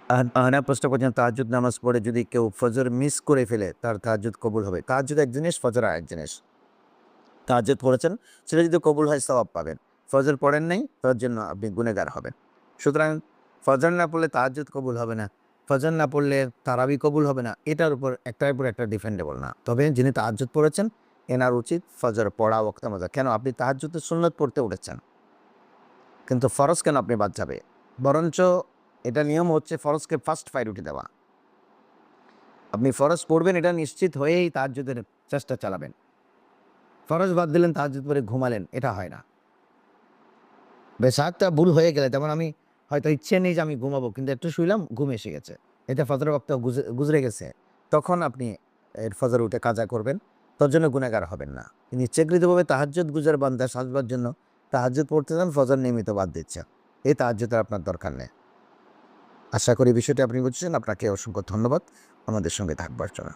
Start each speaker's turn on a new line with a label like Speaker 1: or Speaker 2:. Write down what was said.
Speaker 1: আহনাফ প্রশ্ন করছেন, তাহাজ্জুদ নামাজ পড়ে যদি কেউ ফজর মিস করে ফেলে তার তাহাজ্জুদ কবুল হবে? তাহাজ্জুদ এক জিনিস, ফজর আরেক জিনিস। তাহাজ্জুদ পড়েছেন, সেটা যদি কবুল হয় সওয়াব পাবেন। ফজর পড়েন নাই, তার জন্য আপনি গুনেহগার হবেন। সুতরাং ফজর না পড়লে তাহাজ্জুদ কবুল হবে না, ফজর না পড়লে তারাবি কবুল হবে না। এটার উপর একটার উপর একটা ডিপেন্ডেবল না। তবে যিনি তাহাজ্জুদ পড়েছেন এনার উচিত ফজর পড়া ওয়াক্তে মজা। কেন আপনি তাহাজ্জুদের সুন্নত পড়তে উঠেছেন, কিন্তু ফরজ কেন আপনি বাদ যাবে? বরঞ্চ এটা নিয়ম হচ্ছে ফরজকে ফার্স্ট প্রায়োরিটি দেওয়া। আপনি ফরজ পড়বেন এটা নিশ্চিত হয়েই তাহাজ্জুদের চেষ্টা চালাবেন। ফরজ বাদ দিলেন, তাহাজ্জুদ পড়ে ঘুমালেন, এটা হয় না। বেশ একটা ভুল হয়ে গেলে, যেমন আমি হয়তো ইচ্ছে নেই যে আমি ঘুমাবো, কিন্তু একটু শুইলাম, ঘুম এসে গেছে, এটা ফজরের ওয়াক্ত গুজরে গেছে, তখন আপনি এর ফজর উঠে কাজা করবেন, তার জন্য গুনাহগার হবেন না। তিনি ইচ্ছাকৃতভাবে তাহাজ্জুদ গুজার বান্দা সাজবার জন্য তাহাজ্জুদ পড়তে চান, ফজর নিয়মিত বাদ দিচ্ছেন, এই তাহাজ্জুদের আপনার দরকার নেই। আশা করি বিষয়টি আপনি বুঝছেন। আপনাকে অসংখ্য ধন্যবাদ আমাদের সঙ্গে থাকবার জন্য।